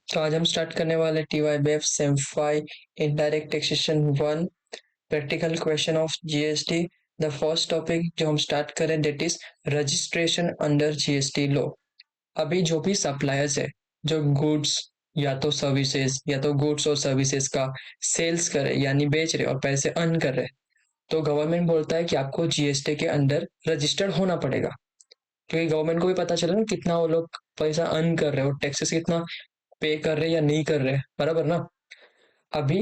तो आज हम स्टार्ट करने वाले TYBF same 5 indirect taxation 1 practical question of GST. The first topic जो हम स्टार्ट करें that is registration under GST law. अभी जो भी सप्लायर्स है जो गुड्स या तो सर्विसेज या तो गुड्स और सर्विसेज का सेल्स कर रहे यानी बेच रहे और पैसे अर्न कर रहे, तो गवर्नमेंट बोलता है कि आपको जीएसटी के अंदर रजिस्टर्ड होना पड़ेगा, क्योंकि गवर्नमेंट को भी पता चले ना कितना वो लोग पैसा अर्न कर रहे हो, टैक्सेस कितना पे कर रहे या नहीं कर रहे, बराबर ना। अभी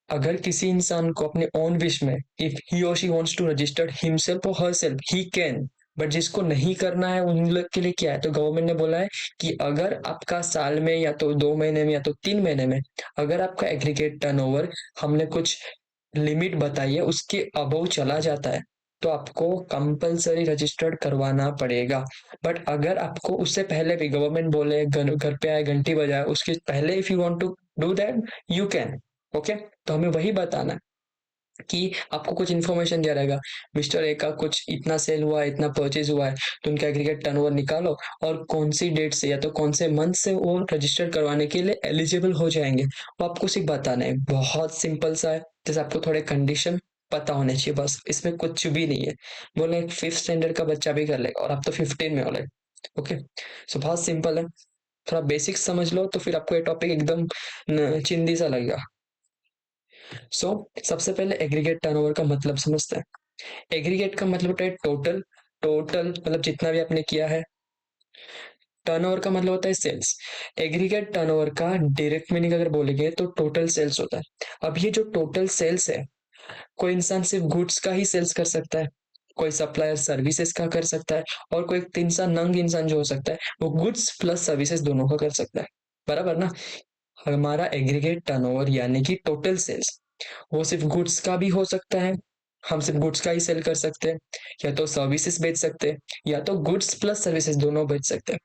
अगर किसी इंसान को अपने ओन विश में इफ ही और she wants to register himself और हरसेल्फ ही कैन, बट जिसको नहीं करना है उन लोग के लिए क्या है, तो गवर्नमेंट ने बोला है कि अगर आपका साल में या तो 2 महीने में या तो 3 महीने में अगर आपका एग्रीगेट टर्नओवर हमने कुछ लिमिट बताई है उसके अबव चला जाता है तो आपको कंपलसरी रजिस्टर्ड करवाना पड़ेगा। बट अगर आपको उससे पहले भी गवर्नमेंट बोले घर पे आए घंटी बजाए उसके पहले if you want to do that you can. Okay, तो हमें वही बताना है कि आपको कुछ इन्फॉर्मेशन दिया रहेगा, मिस्टर ए का कुछ इतना सेल हुआ है इतना परचेज हुआ है, तो उनका एग्रीगेट टर्नओवर निकालो और कौन सी डेट से या तो कौन से मंथ से वो रजिस्टर करवाने के लिए एलिजिबल हो जाएंगे, वो आपको सिर्फ बताना है। बहुत सिंपल सा है, जैसे आपको थोड़े कंडीशन पता होने चाहिए, बस इसमें कुछ भी नहीं है। बोले 5th स्टैंडर्ड का बच्चा भी कर लेगा और आप तो 15 में हो रहे। ओके, सो बहुत सिंपल है, थोड़ा बेसिक्स समझ लो तो फिर आपको ये टॉपिक एकदम चिंदी सा लगेगा। सबसे पहले एग्रीगेट टर्नओवर का मतलब समझते हैं। एग्रीगेट का मतलब होता है टोटल, टोटल मतलब जितना भी आपने किया है। टर्नओवर का मतलब होता है सेल्स। एग्रीगेट टर्नओवर का डायरेक्ट मीनिंग अगर बोलेंगे तो टोटल सेल्स होता है। अब ये जो टोटल सेल्स है, कोई इंसान सिर्फ गुड्स का ही सेल्स कर सकता है, कोई सप्लायर सर्विसेज का कर सकता है, और कोई इंसान नंग इंसान जो हो सकता है वो गुड्स प्लस सर्विसेज दोनों का कर सकता है, बराबर ना। हमारा एग्रीगेट टर्नओवर यानी कि टोटल सेल्स वो सिर्फ गुड्स का भी हो सकता है, हम सिर्फ गुड्स का ही सेल कर सकते हैं, या तो सर्विसेज बेच सकते हैं, या तो गुड्स प्लस सर्विसेज दोनों बेच सकते हैं।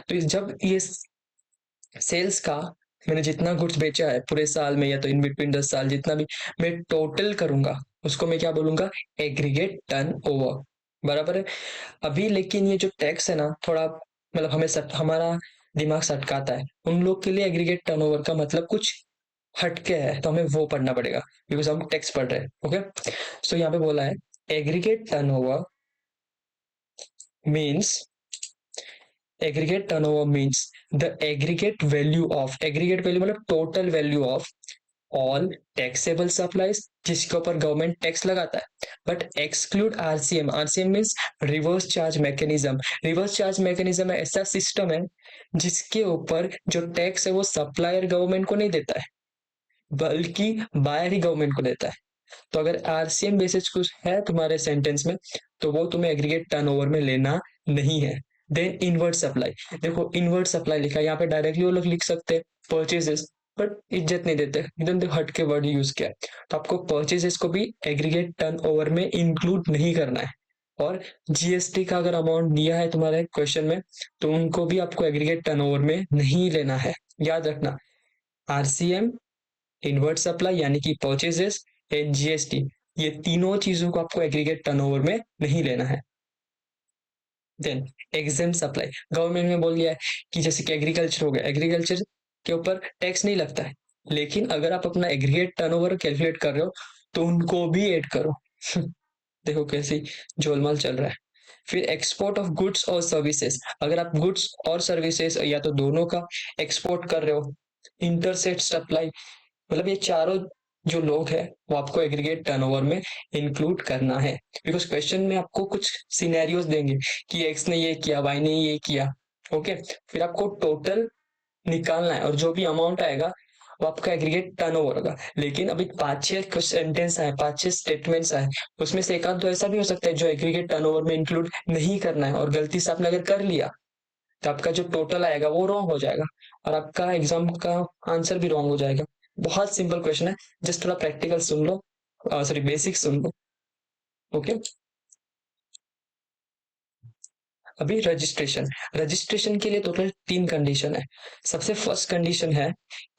तो जब ये सेल्स का मैंने जितना गुड्स बेचा है पूरे साल में या तो इन बिटवीन 10 साल जितना भी मैं टोटल करूंगा उसको मैं क्या बोलूंगा, एग्रीगेट टर्न ओवर, बराबर है। अभी लेकिन ये जो टैक्स है ना थोड़ा मतलब हमारा दिमाग सटकाता है, उन लोग के लिए एग्रीगेट टर्नओवर का मतलब कुछ हटके है, तो हमें वो पढ़ना पड़ेगा बिकॉज हम टैक्स पढ़ रहे हैं। ओके, सो यहाँ पे बोला है aggregate turnover means, aggregate turnover means the aggregate value of, aggregate value मतलब total value of all taxable supplies जिसके ऊपर गवर्नमेंट टैक्स लगाता है, but exclude RCM. RCM means reverse charge mechanism. Reverse charge mechanism ऐसा system है जिसके ऊपर जो टैक्स है वो सप्लायर गवर्नमेंट को नहीं देता है बल्कि बायर ही गवर्नमेंट को देता है। तो अगर आरसीएम बेसिस कुछ है तुम्हारे सेंटेंस में तो वो तुम्हें एग्रीगेट टर्नओवर में लेना नहीं है। देन इनवर्ट सप्लाई, देखो इनवर्ट सप्लाई लिखा है यहाँ पे, डायरेक्टली वो लोग लिख सकते हैं परचेजेस, बट इज्जत नहीं देते, एकदम हट के वर्ड यूज किया है। तो आपको परचेजेस को भी एग्रीगेट टर्नओवर में इंक्लूड नहीं करना है, और जीएसटी का अगर अमाउंट दिया है तुम्हारे क्वेश्चन में तो उनको भी आपको एग्रीगेट टर्नओवर में नहीं लेना है, याद रखना। आरसीएम, इनवर्ट सप्लाई यानी कि परचेजेस एंड जीएसटी, ये तीनों चीजों को आपको एग्रीगेट टर्नओवर में नहीं लेना है। देन एग्जेम्प्ट सप्लाई, गवर्नमेंट ने बोल दिया है कि जैसे कि एग्रीकल्चर हो गया, एग्रीकल्चर के ऊपर टैक्स नहीं लगता है, लेकिन अगर आप अपना एग्रीगेट टर्नओवर कैलकुलेट कर रहे हो तो उनको भी ऐड करो। देखो कैसी झोलमाल चल रहा है। फिर एक्सपोर्ट ऑफ गुड्स और सर्विसेज, अगर आप गुड्स और सर्विसेज या तो दोनों का एक्सपोर्ट कर रहे हो, इंटरसेट सप्लाई, मतलब ये चारों जो लोग हैं वो आपको एग्रीगेट टर्नओवर में इंक्लूड करना है। बिकॉज क्वेश्चन में आपको कुछ सिनेरियोज देंगे कि एक्स ने ये किया वाई ने ये किया। ओके, फिर आपको टोटल निकालना है और जो भी अमाउंट आएगा वो आपका एग्रीगेट टर्नओवर होगा। लेकिन अभी 5-6 सेंटेंस आए, 5-6 स्टेटमेंट्स आए, उसमें से एक आध तो ऐसा भी हो सकता है जो एग्रीगेट टर्नओवर में इंक्लूड नहीं करना है, और गलती से आपने अगर कर लिया तो आपका जो टोटल आएगा वो रॉन्ग हो जाएगा और आपका एग्जाम का आंसर भी रॉन्ग हो जाएगा। बहुत सिंपल क्वेश्चन है, जस्ट थोड़ा प्रैक्टिकल सुन लो, सॉरी बेसिक सुन लो। ओके, अभी रजिस्ट्रेशन, रजिस्ट्रेशन के लिए टोटल 3 कंडीशन है। सबसे फर्स्ट कंडीशन है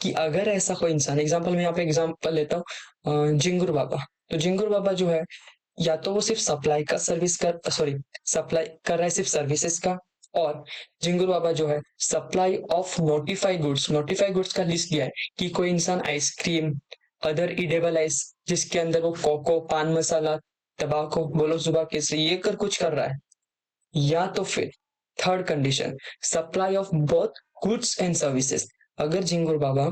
कि अगर ऐसा कोई इंसान, एग्जाम्पल में यहाँ पे एग्जाम्पल लेता हूँ जिंगुर बाबा, तो जिंगुर बाबा जो है या तो वो सिर्फ सप्लाई का सर्विस कर सॉरी सप्लाई कर रहा है सिर्फ सर्विसेज का, और जिंगुर बाबा जो है सप्लाई ऑफ नोटिफाइड गुड्स का लिस्ट दिया है कि कोई इंसान आइसक्रीम, अदर इडेबल आइस जिसके अंदर वो कोको, पान मसाला, तंबाकू, बोलो जुबा केसरी ये कर कुछ कर रहा है, या तो फिर third condition supply of both goods and services. अगर जिंगुर बाबा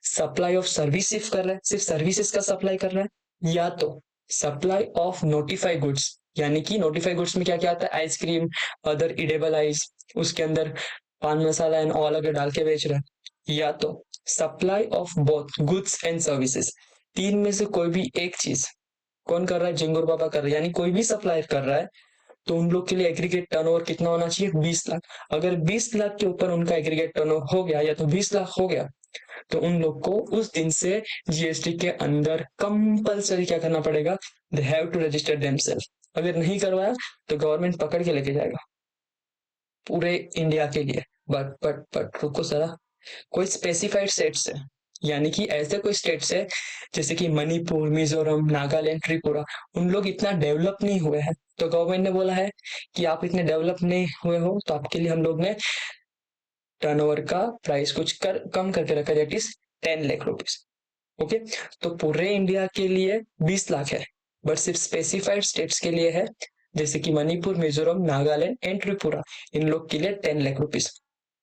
सप्लाई ऑफ सर्विसेज कर रहा है, सिर्फ सर्विसेज का सप्लाई कर रहा है, या तो सप्लाई ऑफ नोटिफाइड गुड्स, यानी कि नोटिफाइड गुड्स में क्या क्या आता है, आइसक्रीम, अदर इडेबल आइस, उसके अंदर पान मसाला एंड ऑल अगर डाल के बेच रहा है, या तो supply of both goods and services. तीन में से कोई भी एक चीज कौन कर रहा है, जिंगुर बाबा कर रहा है, यानी कोई भी सप्लाई कर रहा है, तो उन लोग के लिए एग्रीगेट टर्नओवर कितना होना चाहिए, 20 लाख। अगर 20 लाख के ऊपर उनका एग्रीगेट टर्नओवर हो गया या तो 20 लाख हो गया, तो उन लोग को उस दिन से जीएसटी के अंदर कंपलसरी क्या करना पड़ेगा, they have to register themselves. अगर नहीं करवाया तो गवर्नमेंट पकड़ के लेके जाएगा पूरे इंडिया के लिए। बट रुको जरा, कोई स्पेसिफाइड स्टेट्स है, यानी कि ऐसे कोई स्टेट्स है जैसे कि मणिपुर, मिजोरम, नागालैंड, त्रिपुरा, उन लोग इतना डेवलप नहीं हुए हैं, तो गवर्नमेंट ने बोला है कि आप इतने डेवलप नहीं हुए हो, तो आपके लिए हम लोग ने टर्नओवर का प्राइस कुछ कम करके रखा, that is 10 lakh rupees. Okay, तो पूरे इंडिया के लिए 20 लाख है, बट सिर्फ स्पेसिफाइड स्टेट्स के लिए है, जैसे कि मणिपुर, मिजोरम, नागालैंड एंड त्रिपुरा, इन लोग के लिए 10 लाख रुपीज।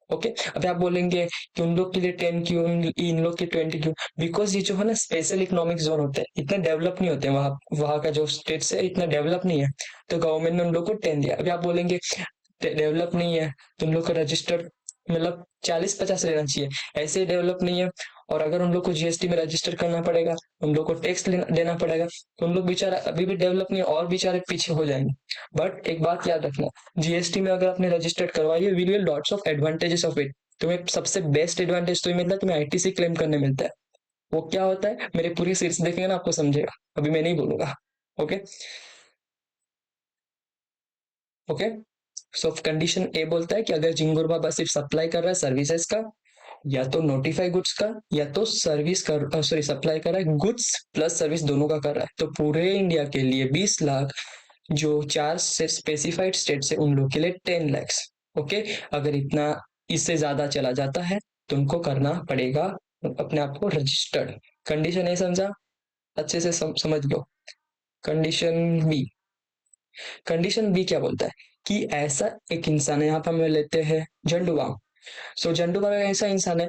ओके, अभी आप बोलेंगे कि उन लोग के लिए 10 क्यों, इन लोग के 20 क्यों, बिकॉज ये जो है ना स्पेशल इकोनॉमिक जोन होते हैं, इतने डेवलप नहीं होते, वहां का जो स्टेट्स है इतना डेवलप नहीं है, तो गवर्नमेंट ने उन लोग को 10 दिया। अभी आप बोलेंगे डेवलप नहीं है तो उन लोग का रजिस्टर्ड मतलब 40-50 रहना चाहिए, ऐसे डेवलप नहीं है, और अगर उन लोग को जीएसटी में रजिस्टर करना पड़ेगा, उन लोग को टैक्स देना पड़ेगा, तो उन लोग बेचारा अभी भी डेवलप नहीं है और बेचारे पीछे हो जाएंगे। बट एक बात याद रखना, जीएसटी में अगर आपने रजिस्टर्ड करवाई है, will lots of advantages of it. तुम्हें सबसे बेस्ट एडवांटेज तो ये मिलता है, तुम्हें आईटीसी क्लेम करने मिलता है। वो क्या होता है, मेरे पूरी सीरीज देखेंगे ना आपको समझेगा, अभी मैं नहीं बोलूंगा। Okay, okay. सो कंडीशन ए बोलता है कि अगर जिंगुर बाबा सिर्फ सप्लाई कर रहा है सर्विसेज का, या तो नोटिफाई गुड्स का, या तो सर्विस कर सॉरी सप्लाई कर रहा है गुड्स प्लस सर्विस दोनों का कर रहा है, तो पूरे इंडिया के लिए 20 लाख, जो 4 से स्पेसिफाइड स्टेट से उन लोग के लिए 10 लैक्स। ओके, अगर इतना इससे ज्यादा चला जाता है तो उनको करना पड़ेगा अपने आप को रजिस्टर्ड। कंडीशन ए समझा, अच्छे से समझ लो। कंडीशन बी, कंडीशन बी क्या बोलता है कि ऐसा एक इंसान है, यहाँ पर हम लेते हैं झंडू बाम। सो झंडू बाम एक ऐसा इंसान है,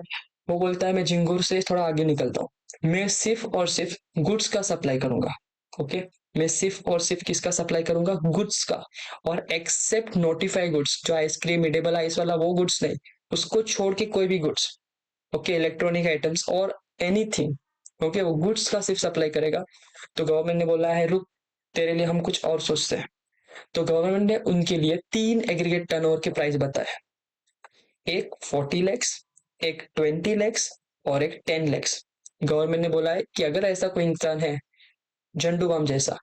वो बोलता है मैं जिंगूर से थोड़ा आगे निकलता हूँ, मैं सिर्फ और सिर्फ गुड्स का सप्लाई करूंगा। ओके, मैं सिर्फ और सिर्फ किसका सप्लाई करूंगा, गुड्स का, और एक्सेप्ट नोटिफाई गुड्स, जो आइसक्रीम, इडेबल आइस वाला वो गुड्स नहीं, उसको छोड़ के कोई भी गुड्स, ओके, इलेक्ट्रॉनिक आइटम्स और एनीथिंग, ओके, वो गुड्स का सिर्फ सप्लाई करेगा। तो गवर्नमेंट ने बोला है रुक, तेरे लिए हम कुछ और सोचते हैं। तो गवर्नमेंट ने उनके लिए 3 एग्रीगेट टर्नओवर के प्राइस बताए, एक 40 लैक्स, एक 20 लैक्स और एक 10 लैक्स। गवर्नमेंट ने बोला है कि अगर ऐसा कोई इंसान है झंडू बाम जैसा,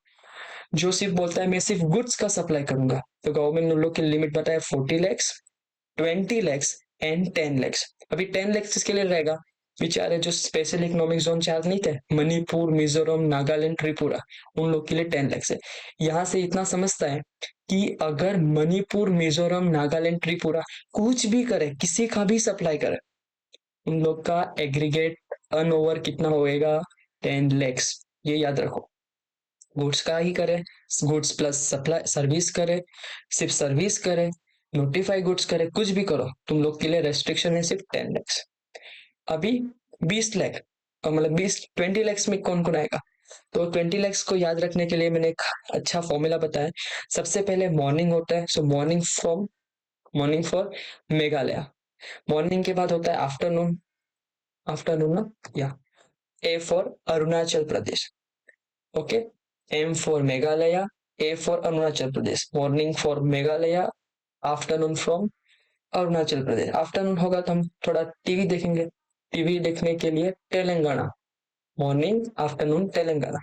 जो सिर्फ बोलता है मैं सिर्फ गुड्स का सप्लाई करूंगा, तो गवर्नमेंट ने उन लोग की लिमिट बताया 40 लैक्स, 20 लैक्स एंड 10 लैक्स। अभी 10 लैक्स किसके लिए रहेगा, बेचारे जो स्पेशल इकोनॉमिक जोन 4 नहीं थे, मणिपुर, मिजोरम, नागालैंड, त्रिपुरा, उन लोग के लिए 10 लैक्स है। यहाँ से इतना समझता है कि अगर मणिपुर, मिजोरम, नागालैंड, त्रिपुरा कुछ भी करे, किसी का भी सप्लाई करे, उन लोग का एग्रीगेट टर्न ओवर कितना होएगा, 10 लैक्स। ये याद रखो, गुड्स का ही करे, गुड्स प्लस सप्लाई सर्विस करे, सिर्फ सर्विस करे, नोटिफाई गुड्स करे, कुछ भी करो, तुम लोग के लिए रेस्ट्रिक्शन है सिर्फ 10 लैक्स। अभी 20 लाख, मतलब 20 लैक्स में कौन कौन आएगा, तो 20 लैक्स को याद रखने के लिए मैंने एक अच्छा फॉर्मूला बताया। सबसे पहले मॉर्निंग होता है, so morning for Meghalaya, morning के बाद होता है आफ्टरनून, आफ्टरनून ना, या A for Arunachal Pradesh. Okay, M for Meghalaya, A for Arunachal Pradesh, morning for Meghalaya, afternoon from Arunachal Pradesh. Afternoon होगा तो हम थोड़ा टीवी देखेंगे, टीवी देखने के लिए Telangana, morning afternoon Telangana.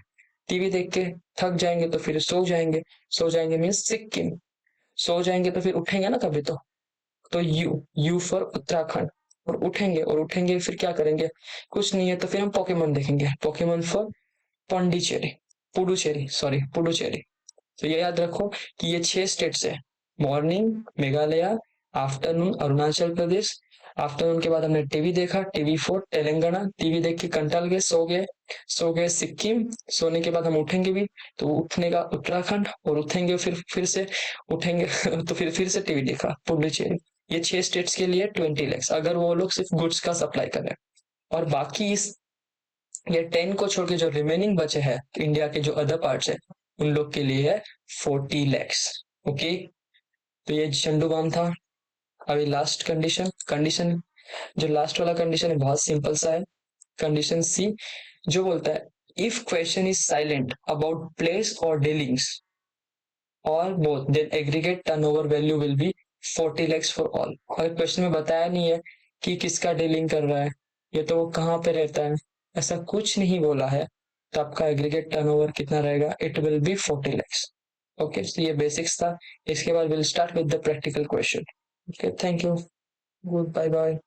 TV देख के थक जाएंगे तो फिर सो जाएंगे, सो जाएंगे मीन्स सिक्किम, सो जाएंगे तो फिर उठेंगे ना कभी, तो यू फॉर उत्तराखंड, और उठेंगे फिर क्या करेंगे, कुछ नहीं है तो फिर हम पोकेमोन देखेंगे, पोकेमोन फॉर पौंडीचेरी, पुडुचेरी। तो ये याद रखो कि ये 6 स्टेट्स है, morning Meghalaya, afternoon Arunachal Pradesh, afternoon के बाद हमने टीवी देखा, टीवी 4 तेलंगाना, टीवी देख के कंटाल गए, सो गए सिक्किम, सोने के बाद हम उठेंगे भी तो उठने का उत्तराखंड, और उठेंगे फिर से उठेंगे तो फिर से टीवी देखा पुडुचेरी। ये 6 स्टेट्स के लिए 20 lakhs, अगर वो लोग सिर्फ गुड्स का सप्लाई करें। और बाकी इस ये 10 को छोड़ के जो रिमेनिंग बचे हैं इंडिया के जो अदर पार्ट्स है, उन लोग के लिए है 40 lakhs। ओके, तो ये चंडू बाम था। अभी लास्ट कंडीशन जो लास्ट वाला कंडीशन है बहुत सिंपल सा है। कंडीशन सी जो बोलता है if question is silent about place और डीलिंग्स और both then aggregate turnover value will be 40 lakhs for all. अगर क्वेश्चन में बताया नहीं है कि किसका डीलिंग कर रहा है, ये तो वो कहाँ पे रहता है, ऐसा कुछ नहीं बोला है, तो आपका एग्रीगेट टर्नओवर कितना रहेगा, it will be 40 lakhs। Okay, तो ये बेसिक्स था। इसके बाद will start with the practical question. Okay, thank you, good bye bye.